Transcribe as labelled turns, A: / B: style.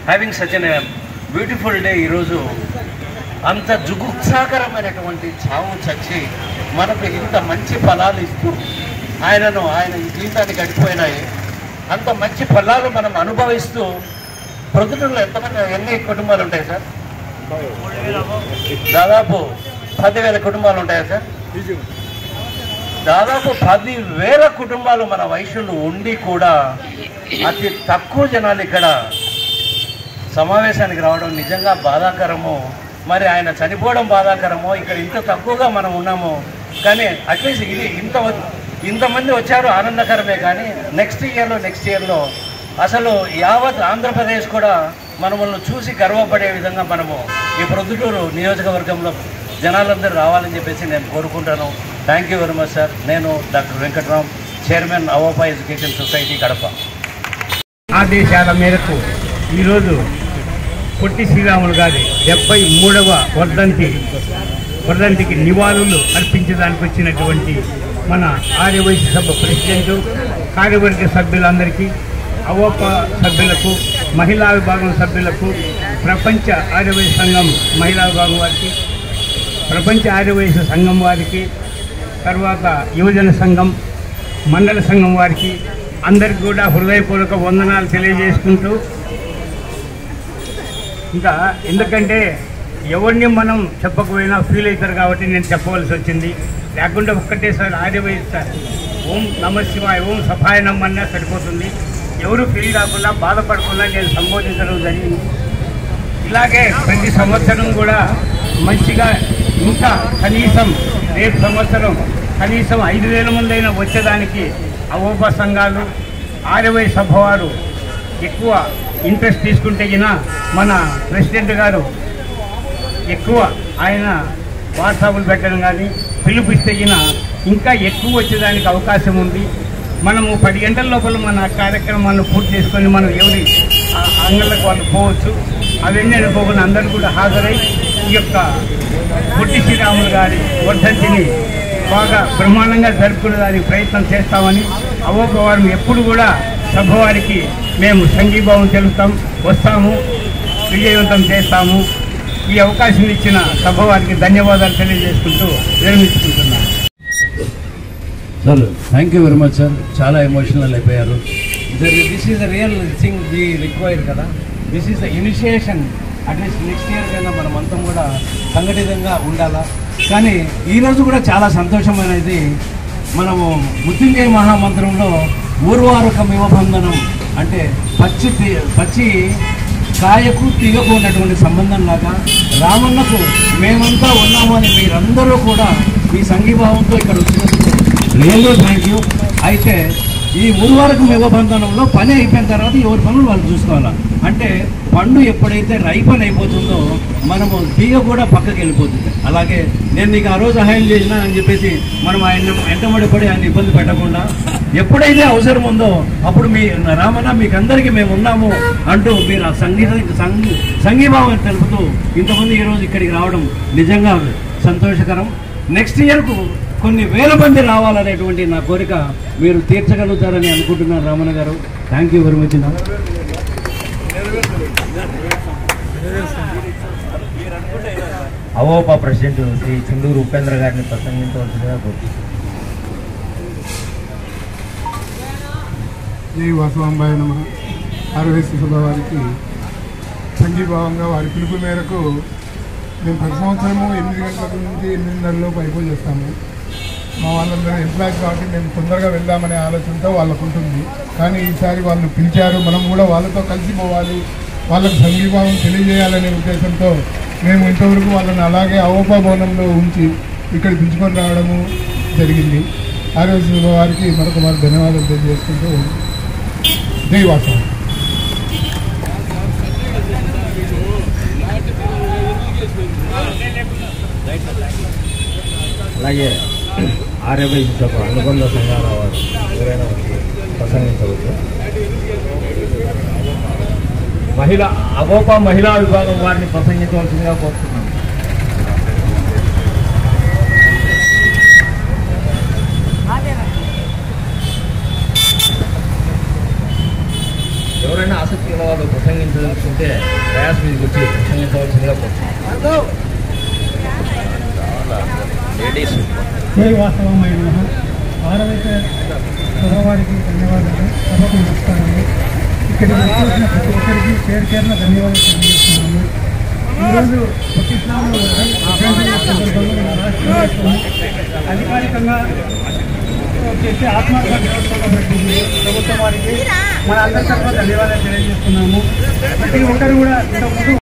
A: Having such ఎన్ beautiful day. ఈరోజు అంత జుగుప్సాకరమైనటువంటి చావు చచ్చి మనకు ఇంత మంచి ఫలాలు ఇస్తూ ఆయన జీవితాన్ని గడిపోయినాయి. అంత మంచి ఫలాలు మనం అనుభవిస్తూ ప్రొద్దుటూరులో ఎన్ని కుటుంబాలు ఉంటాయి సార్? దాదాపు 10,000 కుటుంబాలు ఉంటాయా సార్? దాదాపు 10,000 కుటుంబాలు మన వయసులో ఉండి కూడా అతి తక్కువ జనాలు ఇక్కడ సమావేశానికి రావడం నిజంగా బాధాకరము. మరి ఆయన చనిపోవడం బాధాకరమో, ఇక్కడ ఇంత తక్కువగా మనం ఉన్నాము. కానీ అట్లీస్ట్ ఇది ఇంతమంది వచ్చారు ఆనందకరమే. కానీ నెక్స్ట్ ఇయర్లో అసలు యావత్ ఆంధ్రప్రదేశ్ కూడా మనల్ని చూసి గర్వపడే విధంగా మనము ఈ ప్రొద్దుటూరు నియోజకవర్గంలో జనాలందరూ రావాలని చెప్పేసి నేను కోరుకుంటాను. Thank you very much sir. నేను doctor Venkatram, chairman Avopa education society Kadapa.
B: ఆదేశాల మేరకు ఈరోజు పొట్టి శ్రీరాములు గారి 73వ వర్ధంతికి నివాళులు అర్పించడానికి వచ్చినటువంటి మన ఆర్యవైశ్య సభ ప్రెసిడెంటు, కార్యవర్గ సభ్యులందరికీ, అవోపా సభ్యులకు, మహిళా విభాగం సభ్యులకు, ప్రపంచ ఆర్యవైశ్య సంఘం మహిళా విభాగం వారికి, ప్రపంచ ఆర్యవైశ్య సంఘం వారికి, తర్వాత యువజన సంఘం, మండల సంఘం వారికి అందరికీ కూడా హృదయపూర్వక వందనాలు తెలియజేసుకుంటూ, ఇంకా ఎందుకంటే ఎవరిని మనం చెప్పకపోయినా ఫీల్ అవుతారు కాబట్టి నేను చెప్పవలసి వచ్చింది. లేకుండా ఒక్కటేసారి ఆర్యవైశ్య ఓం నమ శివాయ, ఓం సఫాయ నమ్మన్నా సరిపోతుంది. ఎవరు ఫీల్ కాకుండా బాధపడకుండా నేను సంబోధించడం జరిగింది. ఇలాగే ప్రతి సంవత్సరం కూడా మంచిగా ఇంకా కనీసం రేపు సంవత్సరం కనీసం 5,000 మంది అయినా వచ్చేదానికి అవోపా సంఘాలు, ఆర్యవైశ్య సభ వారు ఎక్కువ ఇంట్రెస్ట్ తీసుకుంటే మన ప్రెసిడెంట్ గారు ఎక్కువ ఆయన వాట్సాప్లు పెట్టడం కానీ పిలుపుస్తే ఇంకా ఎక్కువ వచ్చేదానికి అవకాశం ఉంది. మనము 10 గంటల లోపల మన కార్యక్రమాలను పూర్తి చేసుకొని మనం ఎవరి అంగళ్ళకు వాళ్ళు పోవచ్చు. అవన్నీ అనుకోకుండా అందరూ కూడా హాజరై ఈ యొక్క పొట్టి శ్రీరాములు గారి వర్ధంతిని బాగా బ్రహ్మాండంగా జరుపుకునేదానికి ప్రయత్నం చేస్తామని, అవోపా వారిని ఎప్పుడు కూడా సభ వారికి మేము సంఘీభావం తెలుపుతాం, వస్తాము, విజయవంతం చేస్తాము. ఈ అవకాశం ఇచ్చిన సభ వారికి ధన్యవాదాలు తెలియజేసుకుంటూ విరమించుకుంటున్నాను.
A: Sir thank you very much sir. చాలా ఎమోషనల్ అయిపోయారు. This is the real thing we require కదా. This is the initiation. At least next year కన్నా మనమంతా కూడా సంఘటితంగా ఉండాలా. కానీ ఈరోజు కూడా చాలా సంతోషమైనది. మనము మృత్యుంజయ మహామంత్రంలో ఊర్వారుకమివ బంధనం అంటే పచ్చి కాయకు తీగకు ఉన్నటువంటి సంబంధం లాగా రామన్నకు మేమంతా ఉన్నాము అని మీరందరూ కూడా మీ సంఘీభావంతో ఇక్కడ వచ్చినందుకు రియల్లీ థ్యాంక్ యూ. అయితే ఈ ఊర్వారకు నిబంధనలో పని అయిపోయిన తర్వాత ఎవరి పనులు వాళ్ళు చూసుకోవాలి. అంటే పండు ఎప్పుడైతే రైపన్ అయిపోతుందో మనము తీగ కూడా పక్కకి వెళ్ళిపోతుంది. అలాగే నేను నీకు ఆ రోజు సహాయం చేసినా అని చెప్పేసి మనం ఆయన వెంటబడి పడి ఆయన ఇబ్బంది పెట్టకుండా ఎప్పుడైతే అవసరం ఉందో అప్పుడు మీ రామన్న మీకు అందరికీ మేము ఉన్నాము అంటూ మీరు ఆ సంఘీభావం తెలుపుతూ ఇంతమంది ఈరోజు ఇక్కడికి రావడం నిజంగా సంతోషకరం. నెక్స్ట్ ఇయర్కు కొన్ని వేల మంది రావాలనేటువంటి నా కోరిక మీరు తీర్చగలుగుతారని అనుకుంటున్నాను Ramanna garu. Thank you very much.
C: అవోపా ప్రెసిడెంట్ శ్రీ చుండూరు ఉపేంద్ర గారిని ప్రసంగించవలసిందిగా కోరుతున్నాను.
D: జై వాసవాంబాయ నమః. ఆర్యవైశ్య సభ వారికి సంఘీభావంగా వారి పిలుపు మేరకు మేము ప్రతి సంవత్సరము 8 గంటల నుంచి 8:30 లోపు అయిపోయి చేస్తాము. మా వాళ్ళందరూ ఎంప్లాయీస్ కాబట్టి మేము తొందరగా వెళ్దామనే ఆలోచనతో వాళ్ళకు ఉంటుంది. కానీ ఈసారి వాళ్ళు పిలిచారు, మనం కూడా వాళ్ళతో కలిసిపోవాలి, వాళ్ళకు సంఘీభావం తెలియజేయాలనే ఉద్దేశంతో మేము ఇంతవరకు వాళ్ళని అలాగే అవోపా భవనంలో ఉంచి ఇక్కడ పిలుచుకొని రావడము జరిగింది. ఆర్యవైశ్య సభ వారికి మరొక వారు ధన్యవాదాలు తెలియజేసుకుంటూ జై వాసవ.
C: అలాగే ఆర్యవైశ్య సభ అనుబంధ సంఘాల వారు ఎవరైనా వచ్చి ప్రసంగించవచ్చు. అవోపా మహిళా విభాగం వారిని ప్రసంగించవలసిందిగా కోరుతున్నాను. ఎవరైనా ఆసక్తి గల వాళ్ళు ప్రసంగించదలుచుకుంటే ఉంటే ప్రయాస్ మీదకి వచ్చి ప్రసంగించవలసిందిగా కోరుతున్నాను. లేడీస్
E: జై వాస్తవమైన ఆరవైతే సభవారికి ధన్యవాదాలు, సభకు నమస్కారాలు. ఇక్కడికి వచ్చేసిన ప్రతి ఒక్కరికి పేరున ధన్యవాదాలు తెలియజేస్తున్నాము. ఈరోజు పాకిస్తాన్లో అధికారికంగా చేసే ఆత్మహత్య దినోత్సవం పెట్టింది ప్రభుత్వం వారికి మన అందరి తరఫున ధన్యవాదాలు తెలియజేస్తున్నాము. ప్రతి ఒక్కరు కూడా ఇంతకుముందు